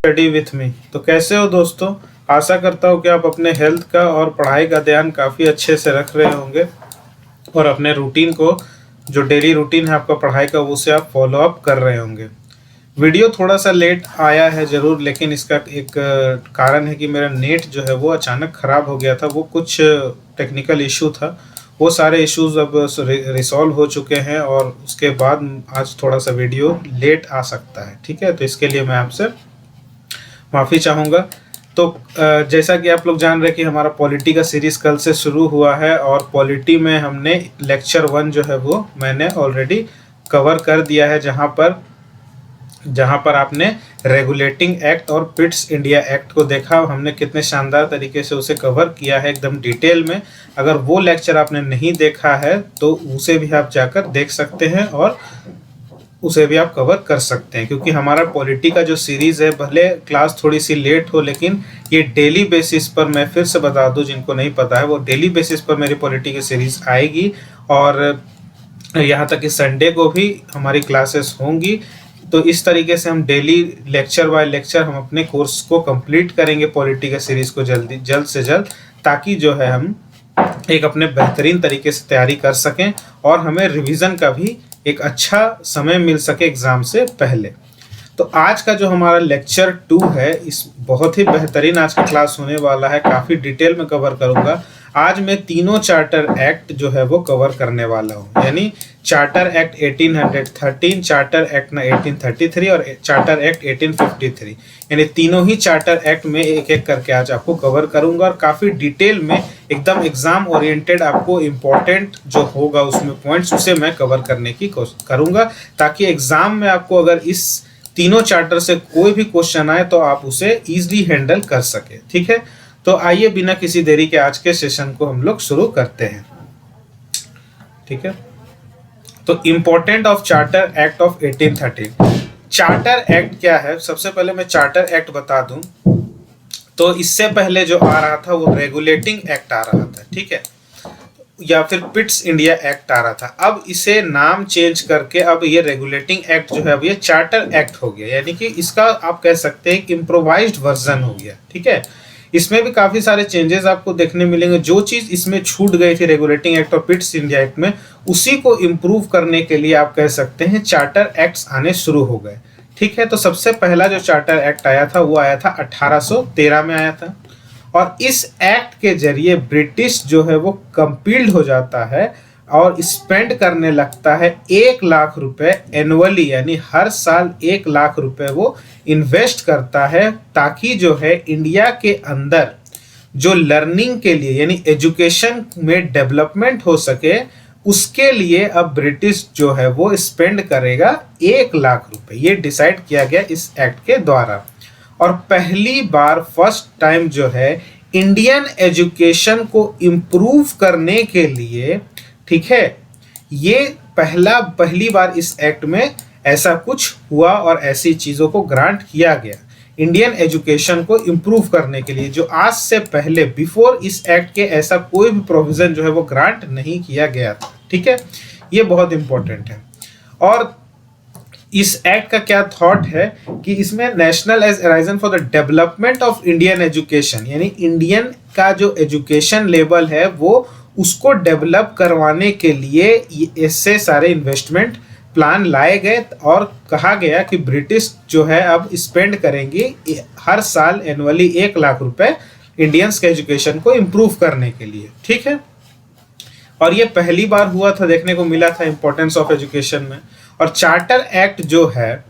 Study with me. तो कैसे हो दोस्तों? आशा करता हूँ कि आप अपने हेल्थ का और पढ़ाई का ध्यान काफ़ी अच्छे से रख रहे होंगे और अपने रूटीन को, जो डेली रूटीन है आपका पढ़ाई का, उसे आप फॉलो अप कर रहे होंगे। वीडियो थोड़ा सा लेट आया है ज़रूर, लेकिन इसका एक कारण है कि मेरा नेट जो है वो अचानक ख़राब हो गया था। वो कुछ टेक्निकल इशू था, वो सारे इश्यूज अब रिसॉल्व हो चुके हैं और उसके बाद आज थोड़ा सा वीडियो लेट आ सकता है। ठीक है, तो इसके लिए मैं आपसे माफ़ी चाहूँगा। तो जैसा कि आप लोग जान रहे हैं कि हमारा पॉलिटी का सीरीज़ कल से शुरू हुआ है और पॉलिटी में हमने लेक्चर 1 जो है वो मैंने ऑलरेडी कवर कर दिया है, जहाँ पर आपने रेगुलेटिंग एक्ट और पिट्स इंडिया एक्ट को देखा। हमने कितने शानदार तरीके से उसे कवर किया है एकदम डिटेल में। अगर वो लेक्चर आपने नहीं देखा है तो उसे भी आप जाकर देख सकते हैं और उसे भी आप कवर कर सकते हैं, क्योंकि हमारा पॉलिटी का जो सीरीज़ है, भले क्लास थोड़ी सी लेट हो, लेकिन ये डेली बेसिस पर, मैं फिर से बता दूं जिनको नहीं पता है, वो डेली बेसिस पर मेरी पॉलिटी की सीरीज़ आएगी और यहाँ तक कि संडे को भी हमारी क्लासेस होंगी। तो इस तरीके से हम डेली लेक्चर बाय लेक्चर हम अपने कोर्स को कंप्लीट करेंगे पॉलिटी का सीरीज़ को जल्द से जल्द, ताकि जो है हम एक अपने बेहतरीन तरीके से तैयारी कर सकें और हमें रिवीजन का भी एक अच्छा समय मिल सके एग्ज़ाम से पहले। तो आज का जो हमारा लेक्चर 2 है, इस बहुत ही बेहतरीन आज का क्लास होने वाला है। काफ़ी डिटेल में कवर करूँगा। आज मैं तीनों चार्टर एक्ट जो है वो कवर करने वाला हूँ, यानी चार्टर एक्ट 1813, चार्टर एक्ट 1833 और चार्टर एक्ट 1853, यानी तीनों ही चार्टर एक्ट में एक एक करके आज आपको कवर करूँगा और काफ़ी डिटेल में एकदम एग्जाम ओरिएंटेड आपको इम्पोर्टेंट जो होगा उसमें पॉइंट्स, उसे मैं कवर करने की कोशिश करूँगा, ताकि एग्जाम में आपको अगर इस तीनों चार्टर से कोई भी क्वेश्चन आए तो आप उसे ईजिली हैंडल कर सके। ठीक है, तो आइए बिना किसी देरी के आज के सेशन को हम लोग शुरू करते हैं। ठीक है, तो important of charter act of 1813। Charter act क्या है, सबसे पहले मैं चार्टर एक्ट बता दूं। तो इससे पहले जो आ रहा था वो रेगुलेटिंग एक्ट आ रहा था, ठीक है, या फिर पिट्स इंडिया एक्ट आ रहा था। अब इसे नाम चेंज करके अब ये रेगुलेटिंग एक्ट जो है अब ये चार्टर एक्ट हो गया, यानी कि इसका आप कह सकते हैं कि इम्प्रोवाइज्ड वर्जन हो गया। ठीक है, इसमें भी काफ़ी सारे चेंजेस आपको देखने मिलेंगे। जो चीज़ इसमें छूट गई थी रेगुलेटिंग एक्ट और पिट्स इंडिया एक्ट में, उसी को इम्प्रूव करने के लिए आप कह सकते हैं चार्टर एक्ट्स आने शुरू हो गए। ठीक है, तो सबसे पहला जो चार्टर एक्ट आया था वो आया था 1813 में आया था और इस एक्ट के जरिए ब्रिटिश जो है वो कंपील्ड हो जाता है और स्पेंड करने लगता है 1 लाख रुपए एनुअली, यानी हर साल 1 लाख रुपए वो इन्वेस्ट करता है, ताकि जो है इंडिया के अंदर जो लर्निंग के लिए यानी एजुकेशन में डेवलपमेंट हो सके, उसके लिए अब ब्रिटिश जो है वो स्पेंड करेगा 1 लाख रुपए। ये डिसाइड किया गया इस एक्ट के द्वारा और पहली बार फर्स्ट टाइम जो है इंडियन एजुकेशन को इम्प्रूव करने के लिए, ठीक है, ये पहली बार इस एक्ट में ऐसा कुछ हुआ और ऐसी चीज़ों को ग्रांट किया गया इंडियन एजुकेशन को इम्प्रूव करने के लिए, जो आज से पहले बिफोर इस एक्ट के ऐसा कोई भी प्रोविज़न जो है वो ग्रांट नहीं किया गया था। ठीक है, ये बहुत इंपॉर्टेंट है। और इस एक्ट का क्या थॉट है कि इसमें national as arisen for the development of Indian education, यानी इंडियन का जो एजुकेशन लेवल है वो उसको डेवलप करवाने के लिए ऐसे सारे इन्वेस्टमेंट प्लान लाए गए और कहा गया कि ब्रिटिश जो है अब स्पेंड करेंगे हर साल एनुअली 1 लाख रुपए इंडियंस के एजुकेशन को इम्प्रूव करने के लिए। ठीक है, और ये पहली बार हुआ था, देखने को मिला था इम्पोर्टेंस ऑफ एजुकेशन में। और चार्टर एक्ट जो है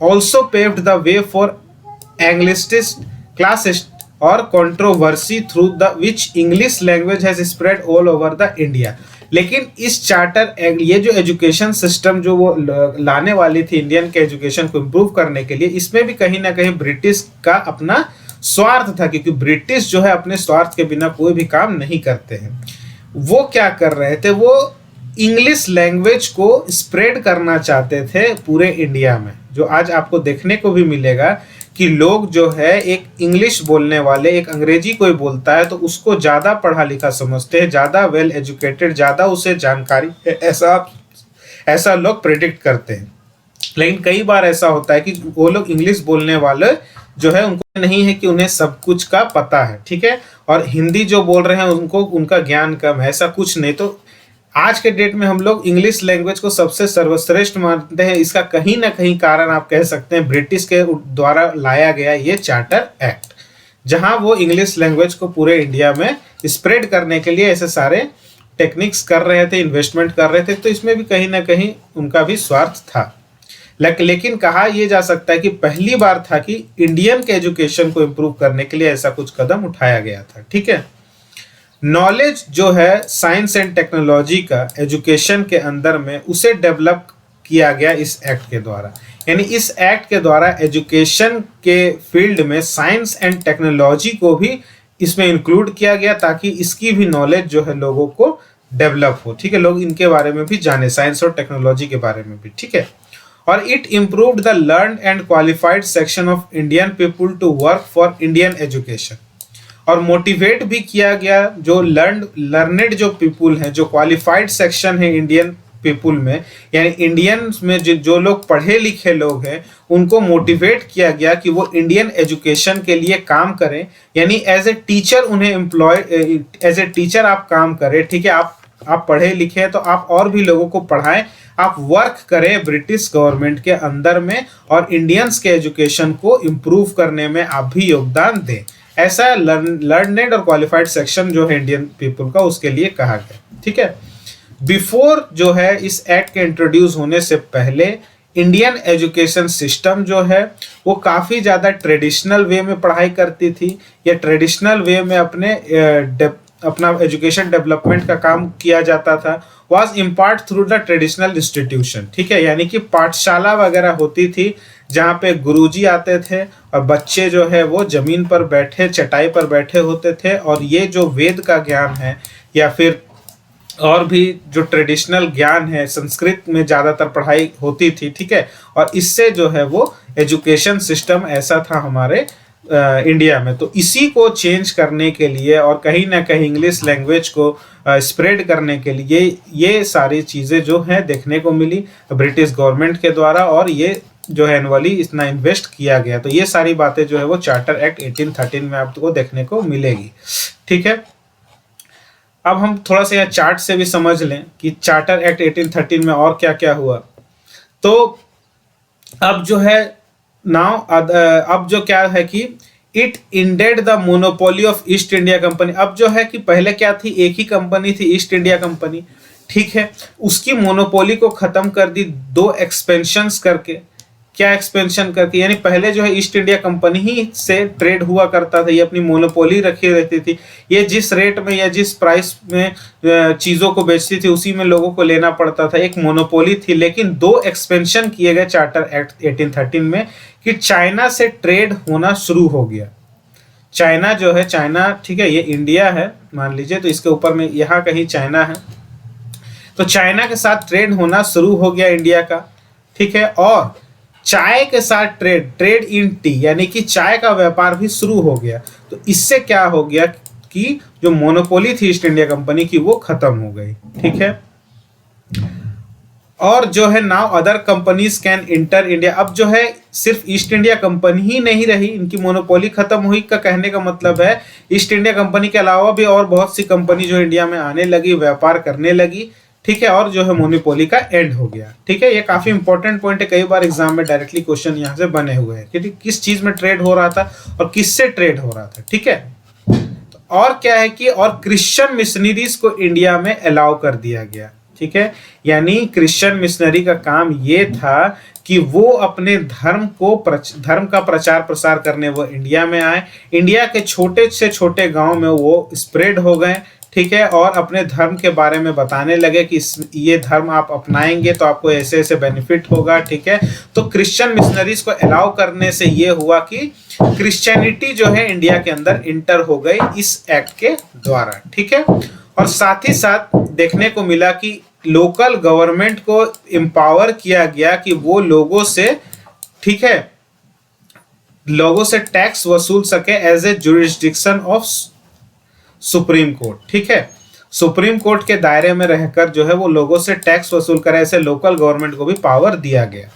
also paved the way for Anglicist classicist और controversy through the which English language has spread all over the India. लेकिन इस चार्टर एक्ट, ये जो एजुकेशन सिस्टम जो वो लाने वाली थी इंडियन के एजुकेशन को इम्प्रूव करने के लिए, इसमें भी कहीं ना कहीं ब्रिटिश का अपना स्वार्थ था, क्योंकि ब्रिटिश जो है अपने स्वार्थ के बिना कोई भी काम नहीं करते हैं। वो क्या कर रहे थे, वो इंग्लिश लैंग्वेज को स्प्रेड करना चाहते थे पूरे इंडिया में। जो आज आपको देखने को भी मिलेगा कि लोग जो है एक इंग्लिश बोलने वाले, एक अंग्रेजी कोई बोलता है तो उसको ज़्यादा पढ़ा लिखा समझते हैं, ज़्यादा वेल एजुकेटेड, ज़्यादा उसे जानकारी है, ऐसा लोग प्रेडिक्ट करते हैं। लेकिन कई बार ऐसा होता है कि वो लोग इंग्लिश बोलने वाले जो है उनको नहीं है कि उन्हें सब कुछ का पता है, ठीक है, और हिंदी जो बोल रहे हैं उनको उनका ज्ञान कम है, ऐसा कुछ नहीं। तो आज के डेट में हम लोग इंग्लिश लैंग्वेज को सबसे सर्वश्रेष्ठ मानते हैं। इसका कहीं ना कहीं कारण आप कह सकते हैं ब्रिटिश के द्वारा लाया गया ये चार्टर एक्ट, जहां वो इंग्लिश लैंग्वेज को पूरे इंडिया में स्प्रेड करने के लिए ऐसे सारे टेक्निक्स कर रहे थे, इन्वेस्टमेंट कर रहे थे। तो इसमें भी कहीं ना कहीं उनका भी स्वार्थ था। लेकिन कहा यह जा सकता है कि पहली बार था कि इंडियन के एजुकेशन को इम्प्रूव करने के लिए ऐसा कुछ कदम उठाया गया था, ठीक है। नॉलेज जो है साइंस एंड टेक्नोलॉजी का एजुकेशन के अंदर में, उसे डेवलप किया गया इस एक्ट के द्वारा। यानी इस एक्ट के द्वारा एजुकेशन के फील्ड में साइंस एंड टेक्नोलॉजी को भी इसमें इंक्लूड किया गया, ताकि इसकी भी नॉलेज जो है लोगों को डेवलप हो, ठीक है, लोग इनके बारे में भी जाने, साइंस और टेक्नोलॉजी के बारे में भी, ठीक है। और it improved the learn and qualified section of Indian people to work for Indian education. और मोटिवेट भी किया गया जो लर्नेड जो पीपुल हैं, जो क्वालिफाइड सेक्शन है इंडियन पीपुल में, यानी इंडियन में जो लोग पढ़े लिखे लोग हैं, उनको मोटिवेट किया गया कि वो इंडियन एजुकेशन के लिए काम करें। यानी एज ए टीचर उन्हें एज ए टीचर आप काम करें, ठीक है, आप पढ़े लिखे हैं तो आप और भी लोगों को पढ़ाएं, आप वर्क करें ब्रिटिश गवर्नमेंट के अंदर में, और इंडियंस के एजुकेशन को इम्प्रूव करने में आप भी योगदान दें। ऐसा लर्नेड और क्वालिफाइड सेक्शन जो है इंडियन पीपल का, उसके लिए कहा गया, ठीक है। बिफोर जो है इस एक्ट के इंट्रोड्यूस होने से पहले इंडियन एजुकेशन सिस्टम जो है वो काफ़ी ज़्यादा ट्रेडिशनल वे में पढ़ाई करती थी, या ट्रेडिशनल वे में अपना एजुकेशन डेवलपमेंट का काम किया जाता था। Was impart through the traditional institution, ठीक है, यानी कि पाठशाला वगैरह होती थी जहाँ पे गुरुजी आते थे और बच्चे जो है वो जमीन पर बैठे, चटाई पर बैठे होते थे, और ये जो वेद का ज्ञान है या फिर और भी जो ट्रेडिशनल ज्ञान है, संस्कृत में ज़्यादातर पढ़ाई होती थी, ठीक है। और इससे जो है वो एजुकेशन सिस्टम ऐसा था हमारे इंडिया में। तो इसी को चेंज करने के लिए और कहीं ना कहीं इंग्लिश लैंग्वेज को स्प्रेड करने के लिए ये सारी चीज़ें जो हैं देखने को मिली ब्रिटिश गवर्नमेंट के द्वारा, और ये जो है एनुअली इतना इन्वेस्ट किया गया। तो ये सारी बातें जो है वो चार्टर एक्ट 1813 में आपको देखने को मिलेगी, ठीक है। अब हम थोड़ा सा यह चार्ट से भी समझ लें कि चार्टर एक्ट 1813 में और क्या क्या हुआ। तो अब जो है अब जो क्या है कि it ended the monopoly of east India company. अब जो है कि पहले क्या थी, एक ही कंपनी थी, ईस्ट इंडिया कंपनी, ठीक है, उसकी मोनोपोली को खत्म कर दी दो एक्सपेंशंस करके। क्या एक्सपेंशन करके, यानी पहले जो है ईस्ट इंडिया कंपनी ही से ट्रेड हुआ करता था, ये अपनी मोनोपोली रखी रहती थी, ये जिस रेट में या जिस प्राइस में चीज़ों को बेचती थी उसी में लोगों को लेना पड़ता था, एक मोनोपोली थी। लेकिन दो एक्सपेंशन किए गए चार्टर एक्ट 1813 में कि चाइना से ट्रेड होना शुरू हो गया। चाइना जो है, चाइना, ठीक है, ये इंडिया है मान लीजिए, तो इसके ऊपर में यहाँ कहीं चाइना है, तो चाइना के साथ ट्रेड होना शुरू हो गया इंडिया का, ठीक है। और चाय के साथ ट्रेड इन टी, यानी कि चाय का व्यापार भी शुरू हो गया। तो इससे क्या हो गया कि जो मोनोपोली थी ईस्ट इंडिया कंपनी की वो खत्म हो गई, ठीक है। और जो है now other companies can inter India. अब जो है सिर्फ ईस्ट इंडिया कंपनी ही नहीं रही, इनकी मोनोपोली खत्म हुई का कहने का मतलब है ईस्ट इंडिया कंपनी के अलावा भी और बहुत सी कंपनी जो इंडिया में आने लगी, व्यापार करने लगी, ठीक है, और जो है मोनोपोली का एंड हो गया, ठीक है। ये काफी इंपॉर्टेंट पॉइंट है, कई बार एग्जाम में डायरेक्टली क्वेश्चन यहाँ से बने हुए हैं कि किस चीज में ट्रेड हो रहा था और किससे ट्रेड हो रहा था, ठीक है। तो और क्या है कि और क्रिश्चियन मिशनरीज को इंडिया में अलाउ कर दिया गया, ठीक है। यानी क्रिश्चियन मिशनरी का काम ये था कि वो अपने धर्म का प्रचार प्रसार करने वो इंडिया में आए, इंडिया के छोटे से छोटे गांव में वो स्प्रेड हो गए, ठीक है, और अपने धर्म के बारे में बताने लगे कि ये धर्म आप अपनाएंगे तो आपको ऐसे ऐसे बेनिफिट होगा, ठीक है। तो क्रिश्चियन मिशनरीज को अलाउ करने से ये हुआ कि क्रिश्चियनिटी जो है इंडिया के अंदर इंटर हो गई इस एक्ट के द्वारा, ठीक है। और साथ ही साथ देखने को मिला कि लोकल गवर्नमेंट को एम्पावर किया गया कि वो लोगों से, ठीक है, लोगों से टैक्स वसूल सके as a jurisdiction of supreme court, ठीक है। सुप्रीम कोर्ट के दायरे में रहकर जो है वो लोगों से टैक्स वसूल करे, ऐसे लोकल गवर्नमेंट को भी पावर दिया गया।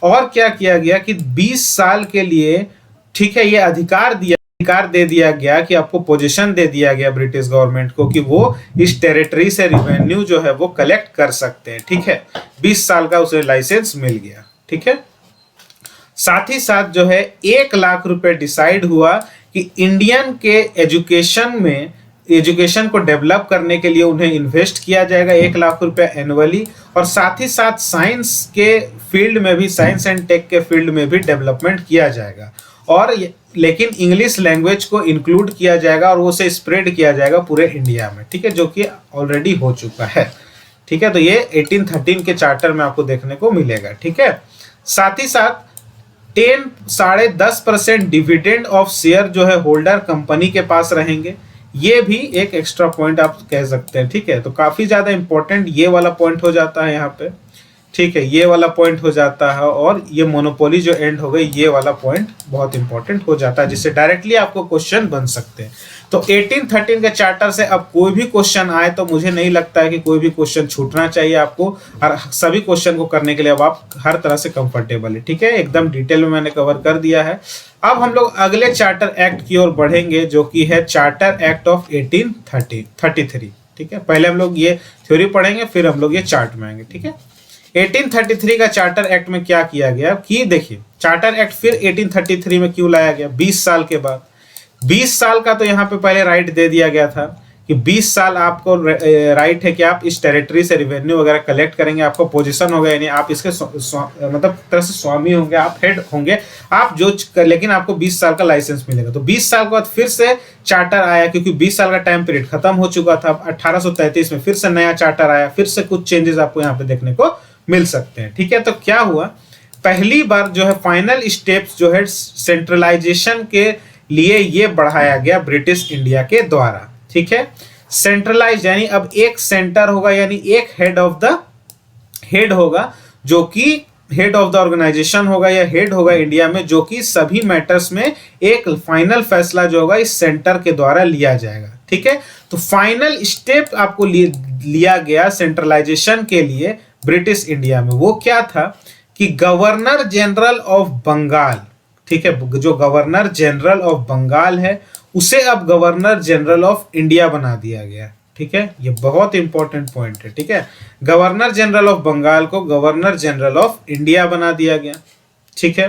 और क्या किया गया कि 20 साल के लिए ठीक है, ये अधिकार दे दिया गया कि आपको पोजीशन दे दिया गया ब्रिटिश गवर्नमेंट को कि वो इस टेरिटरी से रिवेन्यू जो है वो कलेक्ट कर सकते हैं। ठीक है, 20 साल का उसे लाइसेंस मिल गया। ठीक है, साथ ही साथ जो है 1 लाख रुपए डिसाइड हुआ कि इंडियन के एजुकेशन को डेवलप करने के लिए उन्हें इन्वेस्ट किया जाएगा 1 लाख रुपए एनुअली, और साथ ही साथ साइंस के फील्ड में भी, साइंस एंड टेक के फील्ड में भी डेवलपमेंट किया जाएगा, और लेकिन इंग्लिश लैंग्वेज को इंक्लूड किया जाएगा और उसे स्प्रेड किया जाएगा पूरे इंडिया में। ठीक है, जो कि ऑलरेडी हो चुका है। ठीक है, तो ये 1813 के चार्टर में आपको देखने को मिलेगा। ठीक है, साथ ही साथ 10.5% डिविडेंड ऑफ शेयर जो है होल्डर कंपनी के पास रहेंगे, ये भी एक एक्स्ट्रा पॉइंट आप कह सकते हैं। ठीक है, तो काफी ज्यादा इंपॉर्टेंट ये वाला पॉइंट हो जाता है यहाँ पे। ठीक है, ये वाला पॉइंट हो जाता है, और ये मोनोपोली जो एंड हो गई, ये वाला पॉइंट बहुत इंपॉर्टेंट हो जाता है, जिससे डायरेक्टली आपको क्वेश्चन बन सकते हैं। तो 1813 के चार्टर से अब कोई भी क्वेश्चन आए तो मुझे नहीं लगता है कि कोई भी क्वेश्चन छूटना चाहिए आपको, और सभी क्वेश्चन को करने के लिए अब आप हर तरह से कंफर्टेबल है। ठीक है, एकदम डिटेल में मैंने कवर कर दिया है। अब हम लोग अगले चार्टर एक्ट की ओर बढ़ेंगे, जो कि है चार्टर एक्ट ऑफ 1833। ठीक है, पहले हम लोग ये थ्योरी पढ़ेंगे, फिर हम लोग ये चार्ट में आएंगे। ठीक है, 1833 का चार्टर एक्ट में क्या किया गया कि देखिए, चार्टर एक्ट फिर 1833 में क्यों लाया गया 20 साल के बाद। 20 साल का तो यहाँ पे पहले राइट दे दिया गया था कि 20 साल आपको राइट है कि आप इस टेरिटरी से रिवेन्यू वगैरह कलेक्ट करेंगे, आपको पोजीशन होगा, यानी आप इसके मतलब तरह से स्वामी होंगे, आप हेड होंगे, आप जो लेकिन आपको 20 साल का लाइसेंस मिलेगा। तो 20 साल के बाद फिर से चार्टर आया, क्योंकि 20 साल का टाइम पीरियड खत्म हो चुका था। 1833 में फिर से नया चार्टर आया, फिर से कुछ चेंजेस आपको यहाँ पे देखने को मिल सकते हैं। ठीक है, तो क्या हुआ, पहली बार जो है फाइनल स्टेप्स जो है सेंट्रलाइजेशन के लिए ये बढ़ाया गया ब्रिटिश इंडिया के द्वारा। ठीक है, सेंट्रलाइज यानी अब एक सेंटर होगा, यानी एक हेड होगा, जो कि हेड ऑफ द ऑर्गेनाइजेशन होगा या हेड होगा इंडिया में, जो कि सभी मैटर्स में एक फाइनल फैसला जो होगा इस सेंटर के द्वारा लिया जाएगा। ठीक है, तो फाइनल स्टेप आपको लिया गया सेंट्रलाइजेशन के लिए ब्रिटिश इंडिया में, वो क्या था कि गवर्नर जनरल ऑफ बंगाल, ठीक है, जो गवर्नर जनरल ऑफ बंगाल है उसे अब गवर्नर जनरल ऑफ इंडिया बना दिया गया। ठीक है, ये बहुत इंपॉर्टेंट पॉइंट है। ठीक है, गवर्नर जनरल ऑफ बंगाल को गवर्नर जनरल ऑफ इंडिया बना दिया गया। ठीक है,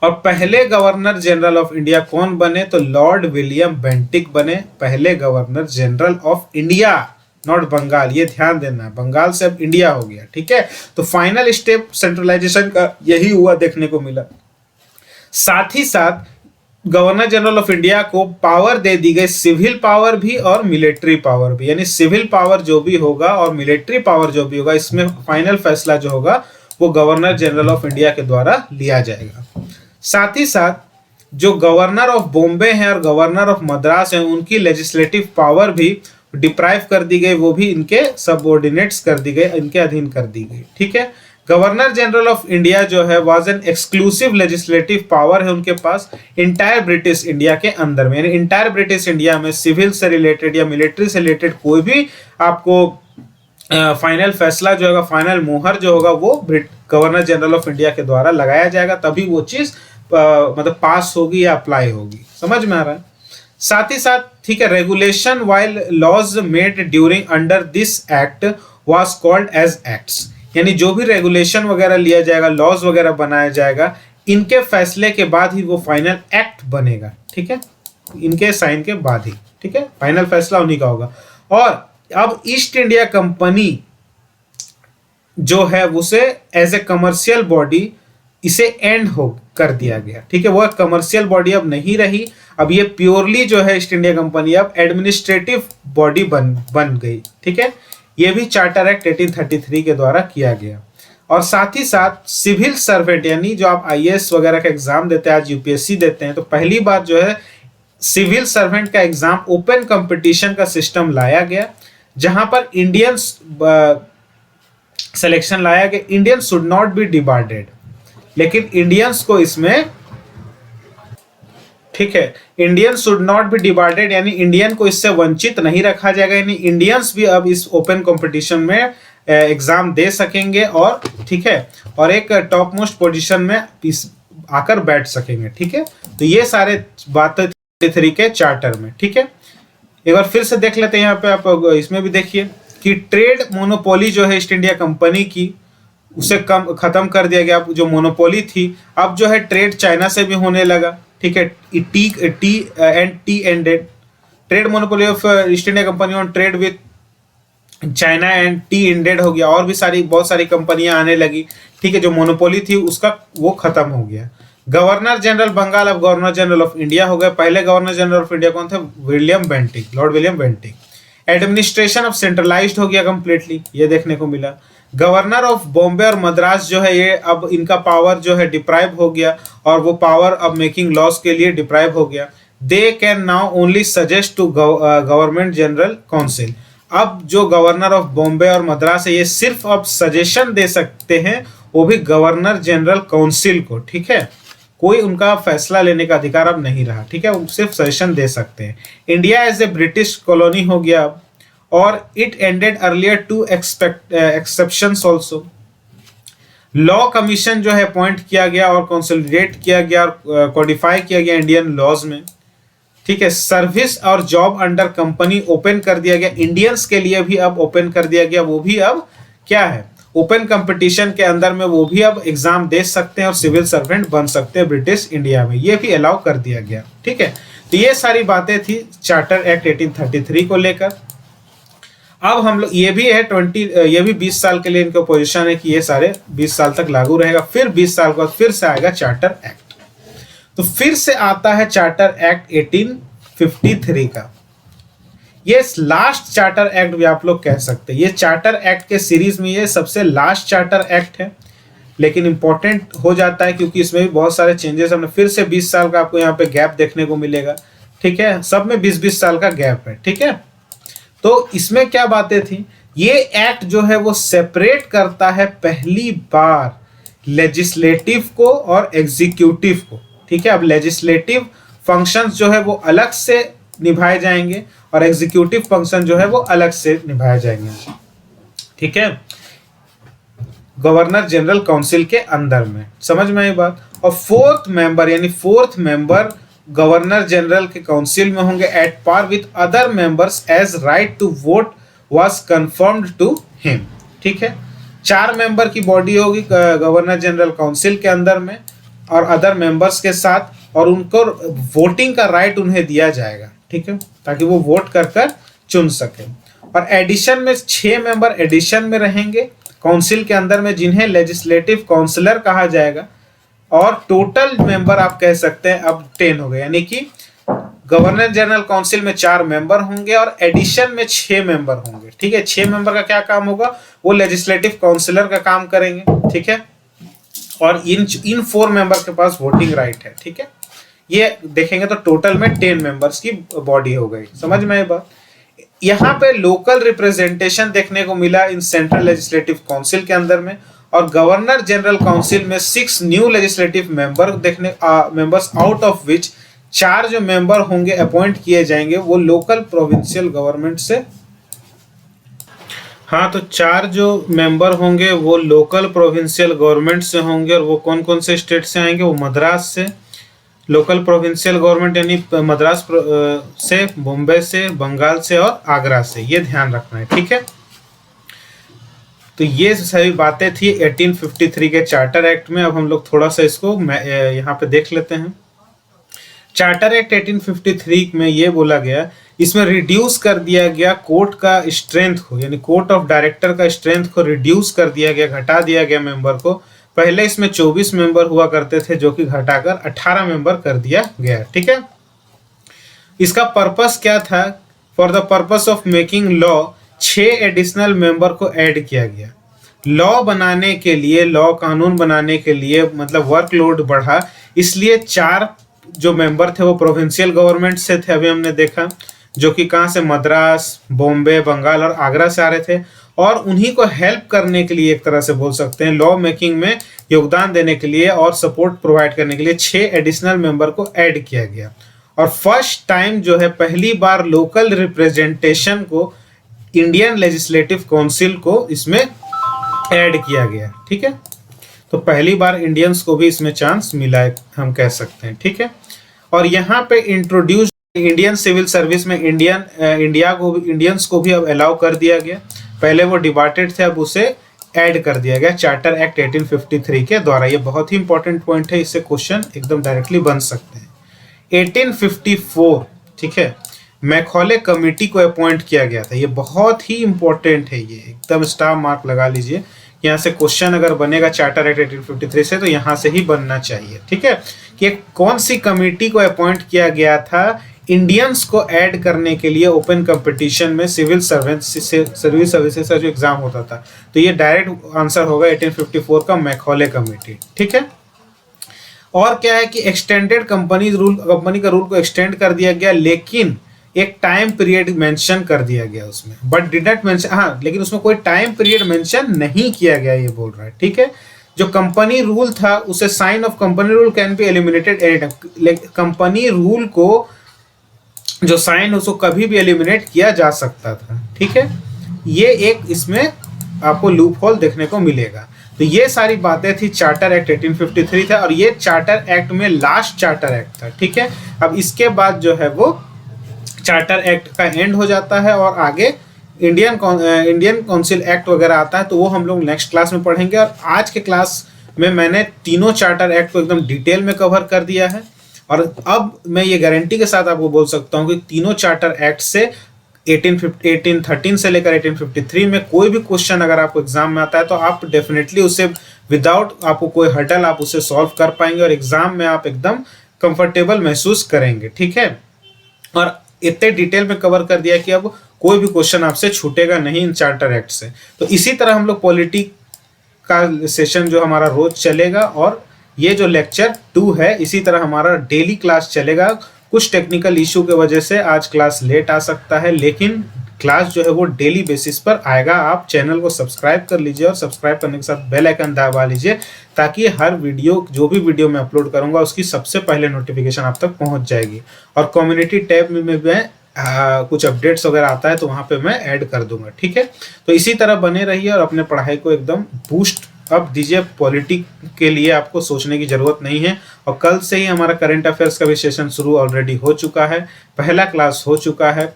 और पहले गवर्नर जनरल ऑफ इंडिया कौन बने, तो लॉर्ड विलियम बेंटिक बने पहले governor general of India, not Bengal, ये ध्यान देना, बंगाल से अब इंडिया हो गया। ठीक है, तो फाइनल स्टेप सेंट्रलाइजेशन का यही हुआ देखने को मिला। साथ ही साथ गवर्नर जनरल ऑफ इंडिया को पावर दे दी गई, सिविल पावर भी और मिलिट्री पावर भी, यानी सिविल पावर जो भी होगा और मिलिट्री पावर जो भी होगा, इसमें फाइनल फैसला जो होगा वो गवर्नर जनरल ऑफ इंडिया के द्वारा लिया जाएगा। साथ ही साथ जो गवर्नर ऑफ बॉम्बे हैं और गवर्नर ऑफ मद्रास हैं, उनकी लेजिस्लेटिव पावर भी डिप्राइव कर दी गई, वो भी इनके सबऑर्डिनेट्स कर दी गई, इनके अधीन कर दी गई। ठीक है, गवर्नर जनरल ऑफ इंडिया जो है was an exclusive legislative power है उनके पास इंटायर ब्रिटिश इंडिया के अंदर में, यानी इंटायर ब्रिटिश इंडिया में सिविल से रिलेटेड या मिलिट्री से रिलेटेड कोई भी आपको फाइनल फैसला जो होगा, फाइनल मोहर जो होगा, वो गवर्नर जनरल ऑफ इंडिया के द्वारा लगाया जाएगा, तभी वो चीज मतलब पास होगी या अप्लाई होगी। समझ में आ रहा है? साथ ही साथ ठीक है, regulation while laws made during under this act was called as acts, यानी जो भी रेगुलेशन वगैरह लिया जाएगा, लॉज वगैरह बनाया जाएगा, इनके फैसले के बाद ही वो फाइनल एक्ट बनेगा। ठीक है, इनके साइन के बाद ही, ठीक है, फाइनल फैसला उन्हीं का होगा। और अब ईस्ट इंडिया कंपनी जो है उसे एज ए कमर्शियल बॉडी इसे एंड हो कर दिया गया। ठीक है, वो कमर्शियल बॉडी अब नहीं रही, अब ये प्योरली जो है ईस्ट इंडिया कंपनी अब एडमिनिस्ट्रेटिव बॉडी बन गई। ठीक है, ये भी चार्टर एक्ट 1833 के द्वारा किया गया। और साथ ही साथ सिविल सर्वेंट, यानी जो आप आईएएस वगैरह का एग्जाम देते हैं, आज यूपीएससी देते हैं, तो पहली बार जो है सिविल सर्वेंट का एग्जाम ओपन कंपटीशन का सिस्टम लाया गया, जहां पर इंडियंस सिलेक्शन लाया गया। इंडियन शुड नॉट बी डिबार्डेड, लेकिन इंडियंस को इसमें, ठीक है, Indian should not be divided, यानी इंडियन को इससे वंचित नहीं रखा जाएगा, यानी इंडियंस भी अब इस ओपन कंपटीशन में एग्जाम दे सकेंगे। और ठीक है, और एक टॉप मोस्ट पोजीशन में आकर बैठ सकेंगे। ठीक है, तो ये सारे बातें 33 के चार्टर में। ठीक है, एक बार फिर से देख लेते हैं यहाँ पे, आप इसमें भी देखिए कि ट्रेड मोनोपोली जो है ईस्ट इंडिया कंपनी की, उसे कम खत्म कर दिया गया। जो मोनोपोली थी, अब जो है ट्रेड चाइना से भी होने लगा। ठीक है, T ended trade monopoly of east India company on trade with China and T ended हो गया, और भी बहुत सारी कंपनियां आने लगी। ठीक है, जो मोनोपोली थी उसका वो खत्म हो गया। गवर्नर जनरल बंगाल अब गवर्नर जनरल ऑफ इंडिया हो गए। पहले गवर्नर जनरल ऑफ इंडिया कौन थे? William Bentinck, Lord William Bentinck. Administration अब सेंट्रलाइज्ड हो गया कंप्लीटली, ये देखने को मिला। गवर्नर ऑफ बॉम्बे और मद्रास जो है, ये अब इनका पावर जो है डिप्राइव हो गया, और वो पावर अब मेकिंग लॉस के लिए डिप्राइव हो गया। They can now only suggest to government general council. अब जो गवर्नर ऑफ बॉम्बे और मद्रास है, ये सिर्फ अब सजेशन दे सकते हैं, वो भी गवर्नर जनरल काउंसिल को। ठीक है, कोई उनका फैसला लेने का अधिकार अब नहीं रहा। ठीक है, वो सिर्फ सजेशन दे सकते हैं। India as a British colony हो गया अब, और it ended earlier two exceptions also. Law commission जो है अपॉइंट किया गया और कंसोलिडेट किया गया और कोडिफाई किया गया इंडियन लॉज में। ठीक है, सर्विस और जॉब अंडर कंपनी ओपन कर दिया गया, इंडियंस के लिए भी अब ओपन कर दिया गया। वो भी अब क्या है, ओपन कंपटीशन के अंदर में वो भी अब एग्जाम दे सकते हैं और सिविल सर्वेंट बन सकते हैं ब्रिटिश इंडिया में, ये भी अलाउ कर दिया गया। ठीक है, तो ये सारी बातें थी चार्टर एक्ट 1833 को लेकर। अब हम लोग ये भी है 20 साल के लिए इनका पोजीशन है कि ये सारे 20 साल तक लागू रहेगा। फिर 20 साल बाद फिर से आएगा चार्टर एक्ट। तो फिर से आता है चार्टर एक्ट 1853 का। ये लास्ट चार्टर एक्ट भी आप लोग कह सकते हैं। ये चार्टर एक्ट के सीरीज में ये सबसे लास्ट चार्टर एक्ट है, लेकिन इंपॉर्टेंट हो जाता है क्योंकि इसमें भी बहुत सारे चेंजेस हमने। फिर से 20 साल का आपको यहाँ पे गैप देखने को मिलेगा। ठीक है, सब में 20-20 साल का गैप है। ठीक है, तो इसमें क्या बातें थी, ये एक्ट जो है वो सेपरेट करता है पहली बार लेजिस्लेटिव को और एग्जीक्यूटिव को। ठीक है, अब लेजिस्लेटिव फंक्शंस जो है वो अलग से निभाए जाएंगे और एग्जीक्यूटिव फंक्शन जो है वो अलग से निभाए जाएंगे। ठीक है, गवर्नर जनरल काउंसिल के अंदर में, समझ में आई बात। और फोर्थ मेंबर गवर्नर जनरल के काउंसिल में होंगे at par with other members as right to vote was confirmed to him. ठीक है, 4 मेंबर की बॉडी होगी गवर्नर जनरल काउंसिल के अंदर में और अदर मेंबर्स के साथ, और उनको वोटिंग का राइट उन्हें दिया जाएगा। ठीक है, ताकि वो वोट कर कर चुन सके। और एडिशन में 6 मेंबर एडिशन में रहेंगे काउंसिल के अंदर में, जिन्हें लेजिस्लेटिव काउंसलर कहा जाएगा। और टोटल मेंबर आप कह सकते हैं अब 10 हो गए, यानी कि गवर्नर जनरल काउंसिल में 4 मेंबर होंगे और एडिशन में 6 मेंबर होंगे। ठीक है, 6 मेंबर का क्या काम होगा, वो लेजिस्लेटिव काउंसलर का काम करेंगे। ठीक है, और इन 4 मेंबर के पास वोटिंग राइट है। ठीक है, ये देखेंगे तो टोटल में 10 मेंबर्स की बॉडी हो गई। समझ में आई बात। यहाँ पे लोकल रिप्रेजेंटेशन देखने को मिला इन सेंट्रल लेजिस्लेटिव काउंसिल के अंदर में, और गवर्नर जनरल काउंसिल में 6 new legislative members out of which 4 जो मेंबर होंगे अपॉइंट किए जाएंगे वो लोकल प्रोविंशियल गवर्नमेंट से। हाँ, तो 4 जो मेंबर होंगे वो लोकल प्रोविंशियल गवर्नमेंट से होंगे, और वो कौन कौन से स्टेट से आएंगे, वो मद्रास से लोकल प्रोविंशियल गवर्नमेंट यानी मद्रास से, बॉम्बे से, बंगाल से और आगरा से, ये ध्यान रखना है। ठीक है, तो ये सभी बातें थी 1853 के चार्टर एक्ट में। अब हम लोग थोड़ा सा इसको यहाँ पे देख लेते हैं। चार्टर एक्ट 1853 में ये बोला गया, इसमें रिड्यूस कर दिया गया कोर्ट का स्ट्रेंथ को, यानी कोर्ट ऑफ डायरेक्टर का स्ट्रेंथ को रिड्यूस कर दिया गया, घटा दिया गया मेंबर को। पहले इसमें 24 मेंबर हुआ करते थे, जो कि घटाकर 18 मेंबर कर दिया गया। ठीक है, इसका पर्पस क्या था, for the purpose of making law 6 additional member को ऐड किया गया। लॉ बनाने के लिए, लॉ कानून बनाने के लिए मतलब वर्कलोड बढ़ा, इसलिए 4 जो मेंबर थे वो प्रोविंशियल गवर्नमेंट से थे, अभी हमने देखा, जो कि कहाँ से, मद्रास, बॉम्बे, बंगाल और आगरा से आ रहे थे। और उन्हीं को हेल्प करने के लिए, एक तरह से बोल सकते हैं, लॉ मेकिंग में योगदान देने के लिए और सपोर्ट प्रोवाइड करने के लिए 6 एडिशनल मेंबर को ऐड किया गया। और फर्स्ट टाइम जो है, पहली बार लोकल रिप्रेजेंटेशन को इंडियन लेजिस्लेटिव काउंसिल को इसमें ऐड किया गया। ठीक है, तो पहली बार इंडियंस को भी इसमें चांस मिला है, हम कह सकते हैं। ठीक है, और यहाँ पे इंट्रोड्यूस इंडियन सिविल सर्विस में इंडियंस को भी अब अलाउ कर दिया गया। पहले वो डिबाटेड थे, अब उसे ऐड कर दिया गया चार्टर एक्ट 1853 के द्वारा। ये बहुत ही इंपॉर्टेंट पॉइंट है, इससे क्वेश्चन एकदम डायरेक्टली बन सकते हैं। 1854, ठीक है, मैकॉले कमेटी को अपॉइंट किया गया था। ये बहुत ही इंपॉर्टेंट है, ये एकदम स्टार मार्क लगा लीजिए। यहाँ से क्वेश्चन अगर बनेगा चार्टर एक्ट 1853 से तो यहाँ से ही बनना चाहिए। ठीक है, कि कौन सी कमेटी को अपॉइंट किया गया था इंडियंस को ऐड करने के लिए ओपन कंपटीशन में सिविल सर्विसेज का जो एग्जाम होता था। तो ये डायरेक्ट आंसर होगा 1854 का, मैकॉले कमेटी। ठीक है, और क्या है कि एक्सटेंडेड कंपनी का रूल को एक्सटेंड कर दिया गया, लेकिन एक टाइम पीरियड मेंशन कर दिया गया उसमें, बट डिड नॉट मेंशन, हाँ लेकिन उसमें कोई टाइम पीरियड मेंशन नहीं किया गया, ये बोल रहा है। ठीक है, जो कंपनी रूल था उसे sign of company rule can be eliminated any time. Company rule को जो साइन उसको कभी भी एलिमिनेट किया जा सकता था। ठीक है, ये एक इसमें आपको लूप होल देखने को मिलेगा। तो ये सारी बातें थी, चार्टर एक्ट 1853 था और ये चार्टर एक्ट में लास्ट चार्टर एक्ट था। ठीक है, अब इसके बाद जो है वो चार्टर एक्ट का एंड हो जाता है और आगे इंडियन काउंसिल एक्ट वगैरह आता है, तो वो हम लोग नेक्स्ट क्लास में पढ़ेंगे। और आज के क्लास में मैंने तीनों चार्टर एक्ट को एकदम डिटेल में कवर कर दिया है और अब मैं ये गारंटी के साथ आपको बोल सकता हूँ कि तीनों चार्टर एक्ट से 1813 से लेकर 1853 में कोई भी क्वेश्चन अगर आपको एग्जाम में आता है तो आप डेफिनेटली उसे विदाउट आपको कोई हर्डल आप उसे सॉल्व कर पाएंगे और एग्जाम में आप एकदम कंफर्टेबल महसूस करेंगे। ठीक है, और इतने डिटेल में कवर कर दिया कि अब कोई भी क्वेश्चन आपसे छूटेगा नहीं इन चार्टर एक्ट से। तो इसी तरह हम लोग पॉलिटी का सेशन जो हमारा रोज चलेगा और ये जो लेक्चर 2 है इसी तरह हमारा डेली क्लास चलेगा। कुछ टेक्निकल इशू के वजह से आज क्लास लेट आ सकता है, लेकिन क्लास जो है वो डेली बेसिस पर आएगा। आप चैनल को सब्सक्राइब कर लीजिए और सब्सक्राइब करने के साथ बेल आइकन दबा लीजिए ताकि हर वीडियो जो भी वीडियो मैं अपलोड करूंगा उसकी सबसे पहले नोटिफिकेशन आप तक पहुंच जाएगी। और कम्युनिटी टैब में मैं कुछ अपडेट्स वगैरह आता है तो वहाँ पे मैं ऐड कर दूंगा। ठीक है, तो इसी तरह बने रहिए और अपने पढ़ाई को एकदम बूस्ट अप दीजिए। पॉलिटिक के लिए आपको सोचने की जरूरत नहीं है और कल से ही हमारा करंट अफेयर्स का भी सेशन शुरू ऑलरेडी हो चुका है, पहला क्लास हो चुका है,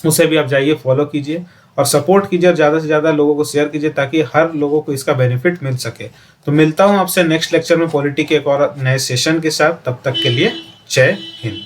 उसे भी आप जाइए फॉलो कीजिए और सपोर्ट कीजिए और ज़्यादा से ज़्यादा लोगों को शेयर कीजिए ताकि हर लोगों को इसका बेनिफिट मिल सके। तो मिलता हूँ आपसे नेक्स्ट लेक्चर में पॉलिटी के एक और नए सेशन के साथ, तब तक के लिए जय हिंद।